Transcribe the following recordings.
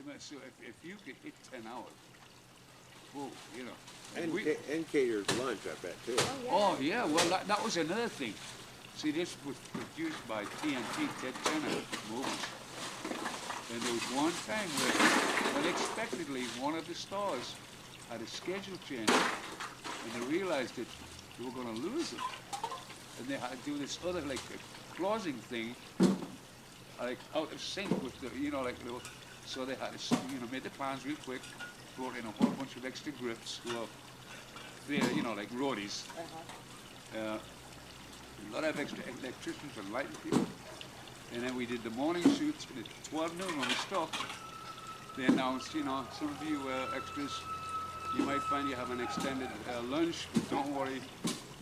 So if you could hit 10 hours, whoa, you know. And caters lunch, I bet, too. Oh, yeah, well, that was another thing. See, this was produced by TNT, Ted Turner Movies. And there was one time where, unexpectedly, one of the stars had a schedule change, and they realized that they were going to lose it. And they had to do this other, like, closing thing, like, out of sync with the, you know, like, so they had to, you know, made the plans real quick, brought in a whole bunch of extra grips who are, you know, like roadies. A lot of extra electricians and lighting people. And then we did the morning shoots, and at 12 noon when we stopped, they announced, you know, some of you extras, you might find you have an extended lunch, but don't worry,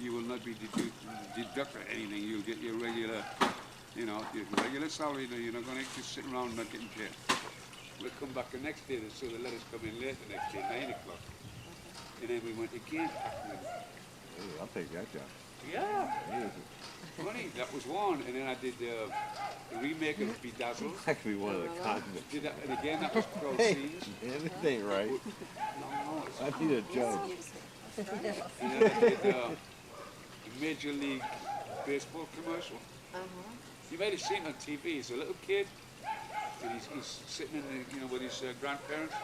you will not be deducted anything. You'll get your regular, you know, your regular salary. You're not going to just sit around not getting paid. We'll come back the next day, so they let us come in late the next day, 9 o'clock. And then we went again. Hey, I'll take that job. Yeah. Funny, that was one. And then I did the remake of Bedazzled. That could be one of the condiments. Did that, and again, that was crowd Hey, scenes. anything, right? No, it's I need a joke. And then I did the Major League Baseball commercial. You might have seen it on TV. He's a little kid, and he's sitting in the, you know, with his grandparents,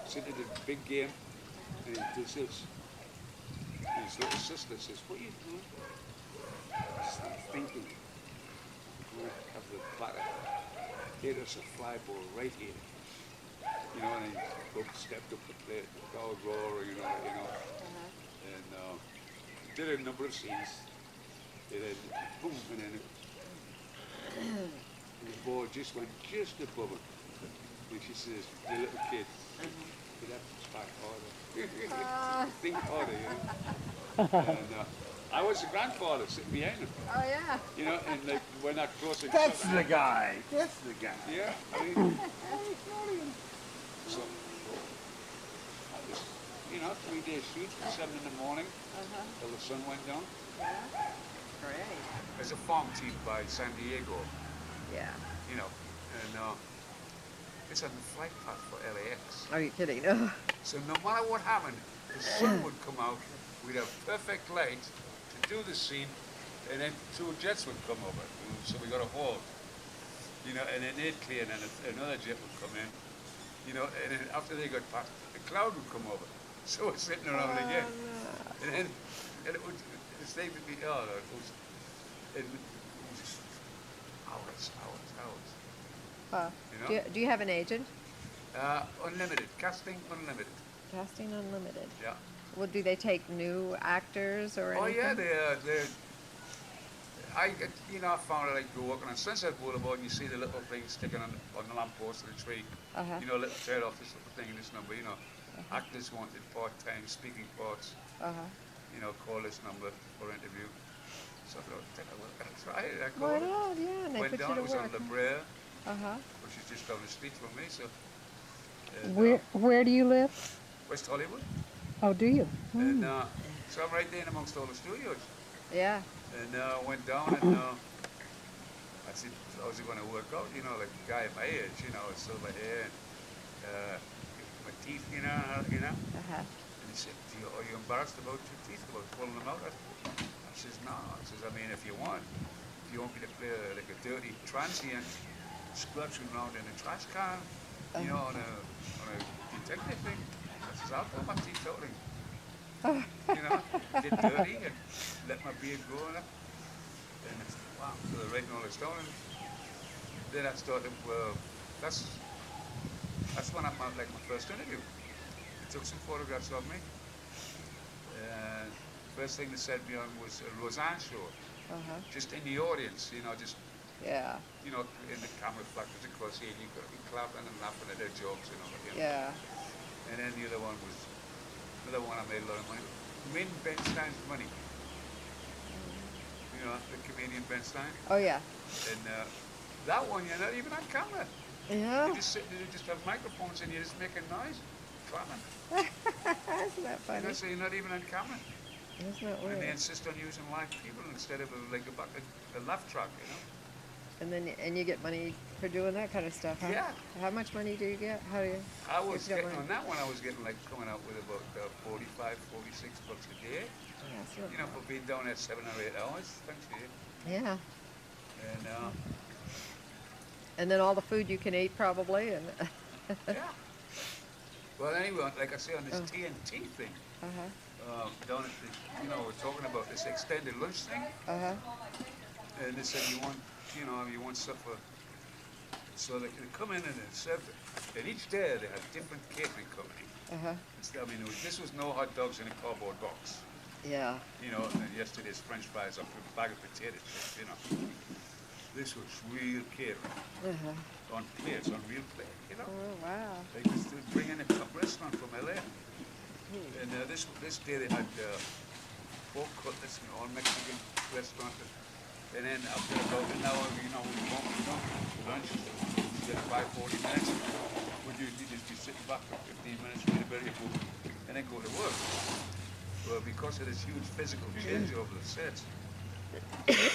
sitting at the big game, and he does this. And his little sister says, "What are you doing?" I'm thinking. We'll have the batter. Hit us a fly ball right here. You know, and he stepped up the plate, the crowd roaring, you know. And did a number of scenes. And then boom, and then the ball just went just above it. And she says, "The little kid, you'd have to try harder. Think harder, you know." And I was the grandfather sitting behind him. Oh, yeah. You know, and like we're not close. That's the guy. That's the guy. Yeah. I mean, so, that was, you know, 3-day shoot from 7 in the morning till the sun went down. Great. There's a farm team by San Diego, Yeah. you know, and it's on the flight path for LAX. Are you kidding? No. So no matter what happened, the sun would come out, we'd have perfect light to do the scene, and then 2 jets would come over. So we got a hold, you know, and then they'd clear, and then another jet would come in, you know, and then after they got past, the cloud would come over. So we're sitting around again. And then it would stay with me, it was just hours. You know? Do you have an agent? Unlimited, casting unlimited. Casting Unlimited. Yeah. Well, do they take new actors or anything? Oh yeah, they're. You know, I found it like you're walking on Sunset Boulevard and you see the little thing sticking on the lamppost of the tree. You know, little tear off this little thing in this number. You know, actors wanted part-time speaking parts. You know, call this number for interview. So I thought, take a look. I'll try it. I called it. Why not? Yeah, and they Went put down. you to It was work. on La Brea, Uh-huh. which is just down the street from me. So. And, Where do you live? West Hollywood. Oh, do you? And so I'm right there in amongst all the studios. Yeah. And went down and I said, how's it going to work out? You know, like a guy at my age, you know, with silver hair and my teeth, you know. And he said, are you embarrassed about your teeth, about pulling them out? I says, no. I says, I mean, if you want me to play like a dirty transient squelching around in a trash can, you know, on a detective thing, I says, I'll pull my teeth out and, you know, get dirty and let my beard grow in it. And it's, wow, so they're writing all this down. And then I started, that's when I had like my first interview. They took some photographs of me. And first thing they said me on was a Roseanne show. Just in the audience, you know, just, you know, in the camera flashes across here, and you've got to be clapping and laughing at their jokes, you know. Yeah. And then the other one was, I made a lot of money. Made Ben Stein's money. You know, the comedian Ben Stein. Oh, yeah. And that one, you're not even on camera. Yeah. You just sit there, you just have microphones and you're just making noise, clapping. Isn't that funny? You know, so you're not even on camera. Isn't that And they weird? insist on using live people instead of like a laugh track, you know. And you get money for doing that kind of stuff, huh? Yeah. How much money do you get? How do you? I was you got getting, money? on that one, I was getting like coming out with about 45, 46 bucks a day. Yeah, it's not You know, bad. for being down there 7 or 8 hours. Thanks to you. Yeah. And And then all the food you can eat probably, and yeah. Well, anyway, like I say, on this Oh. TNT thing, uh-huh, down at the, we're talking about this extended lunch thing, uh-huh, and they said you want stuff for, so they come in and they serve it. And each day they had different catering company. uh-huh. I mean, this was no hot dogs in a cardboard box. Yeah. And yesterday's French fries off a bag of potato chips, This was real catering Uh-huh. on plates, on real plate, Oh, wow. They used to bring in a restaurant from LA. And this day they had pork cutlets, all Mexican restaurant. And then after about an hour, we want lunch, you get 40 minutes. Would you just be sitting back for 15 minutes, read a bit of your book, and then go to work? Well, because of this huge physical change over the sets,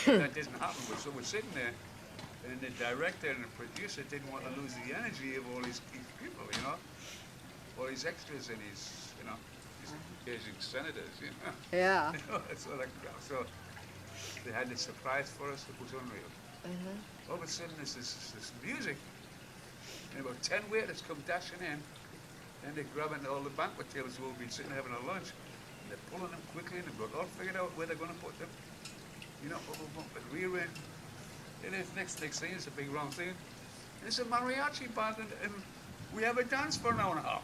that didn't happen. So we're sitting there, and the director and the producer didn't want to lose the energy of all these people, all these extras and these Asian senators, Yeah. So they had this surprise for us that was unreal. Uh-huh. All of a sudden, there's this music, and about 10 waiters come dashing in, and they're grabbing all the banquet tables where we've been sitting having a lunch, and they're pulling them quickly, and they've got all figured out where they're going to put them. But rearrange. And then next thing is a big round thing, and it's a mariachi band, and we have a dance for an hour and a half.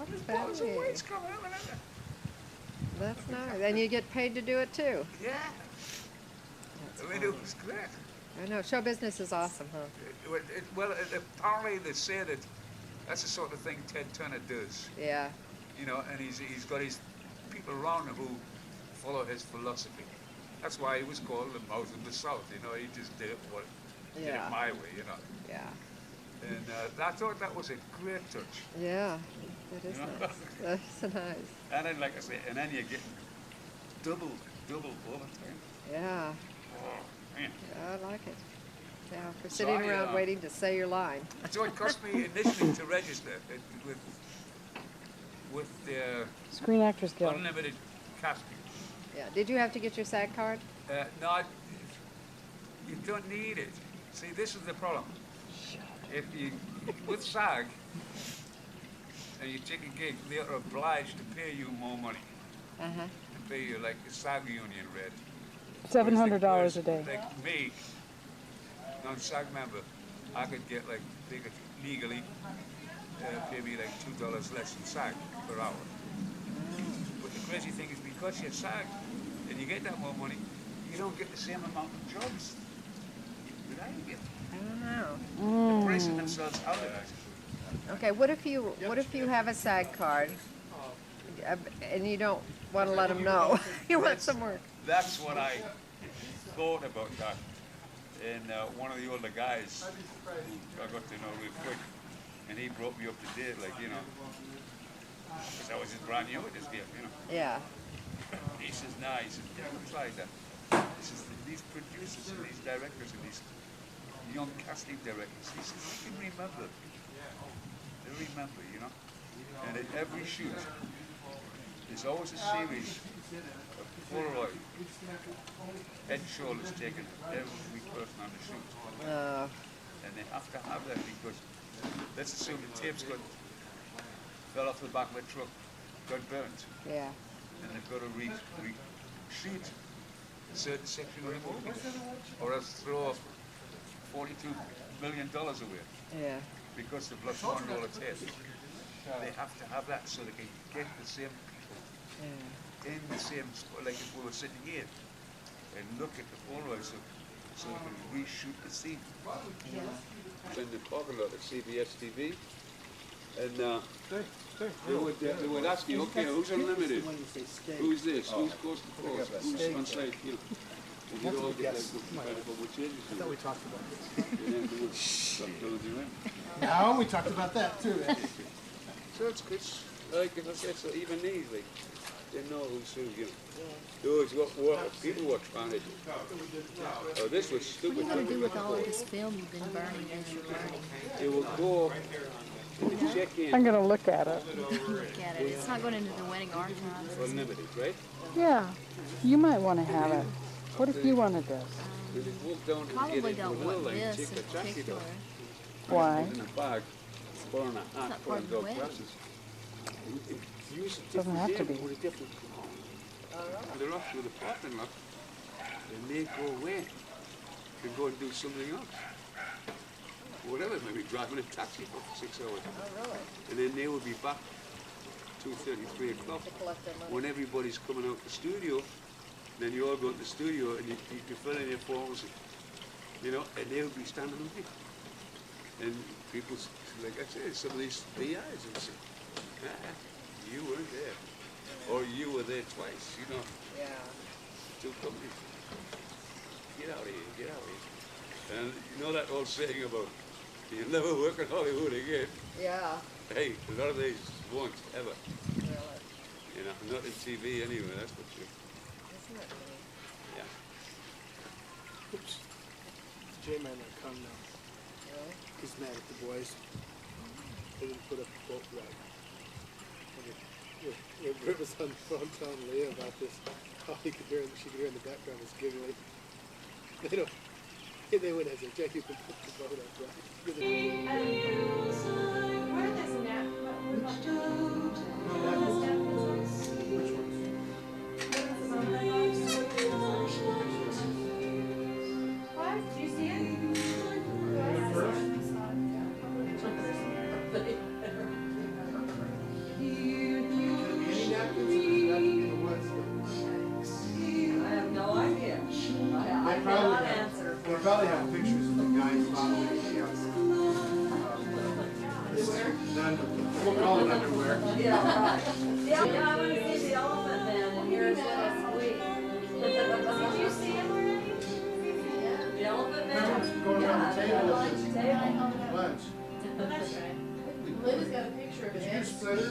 There's bottles of funny. whites coming out, and That's nice. And you get paid to do it too. yeah. That's I mean, funny. it was great. I know. Show business is awesome, huh? Apparently they say that that's the sort of thing Ted Turner does, Yeah. and he's got his people around him who follow his philosophy. That's why he was called the Mouth of the South, he just did it Yeah. my way, Yeah. And I thought that was a great touch. Yeah. That is nice. That's nice. And then, like I say, and then you're getting double overtime. Yeah. Oh, man. I like it. Yeah. For So sitting I, around waiting to say your line. So it cost me initially to register with the Screen Actors Guild. unlimited casting. Yeah. Did you have to get your SAG card? No, you don't need it. See, this is the problem. If you, with SAG, and you take a gig, they are obliged to pay you more money. Uh-huh. To pay you like the SAG union rate. $700 a day. Like me, non-SAG member, I could get they could legally pay me like $2 less than SAG per hour. But the crazy thing is because you're SAG and you get that more money, you don't get the same amount of jobs. I don't know. They're pricing themselves out of it. Okay. What if you have a SAG card, and you don't want to let them know you want some work? That's what I thought about that. And one of the older guys who I got to know real quick, and he brought me up to date, because I was just brand new at this game, Yeah. He says, nah, he says, it's like that. He says, these producers and these directors and these young casting directors, he says, you can remember. They remember, And at every shoot, there's always a series of Polaroid head and shoulders taken of every person on the shoot. And they have to have that because, let's assume the tapes fell off the back of a truck, got burnt. Yeah. And they've got to reshoot a certain section of the movie, or else throw $42 million away Yeah. because they've lost one roll of tape. They have to have that so they can get the same people Yeah. in the same spot, like if we were sitting here and look at the Polaroid so we can reshoot the scene. In the parking lot at CBS TV, and they would ask me, okay, who's unlimited? Who's this? Who's coast to coast? Who's on site? And you'd all get what changes. I thought we talked about this. And then they would stop doing it. No, we talked about that too. So it's like I said, so even these, They know who's who, you know. Those what people were trying to do. Oh, this was What are stupid. you going to do with all of this film you've been burning as you're burning? They will go and check in. I'm gonna look at it. Look at it. It's not going into the wedding archives. Unlimited, right? Yeah, you might want to have it. What if you wanted this? They just walk down and get Probably into the don't middle want and this take in a taxi particular. down. Why? In a bag, put on a hat, not put part on of the dog wedding. glasses. Use a Doesn't different have to day be. with a different car. And they're off to the parking lot. And they go away to go and do something else. Whatever, maybe driving a taxi for 6 hours. And then they will be back 2:30, 3 o'clock. When everybody's coming out the studio, then you all go to the studio and you fill in your forms, you know, and they'll be standing with you. And people, like I said, some of these PIs will say, you weren't there. Or you were there twice, you know. Yeah. Two companies. Get out of here, get out of here. And you know that old saying about, you'll never work in Hollywood again. Yeah. Hey, a lot of these won't, ever. Really. You know, not in TV anyway, that's for sure. Isn't it neat? Yeah. Oops. J-Man not come now. Really? He's mad at the boys. They didn't put up the boat right. It was on phone telling Leah about this. All he could hear, she could hear in the background was giggling. They don't. They went as a Jack, you can put the boat up right. They probably have pictures of the guys probably. We'll call it underwear. Yeah, right. Yeah, I want to see the elephant man, and here's last week. Did you see him already? The elephant man? Going around the table Lunch with table. lunch. That's right. Linda's got a picture of it. Did you split it?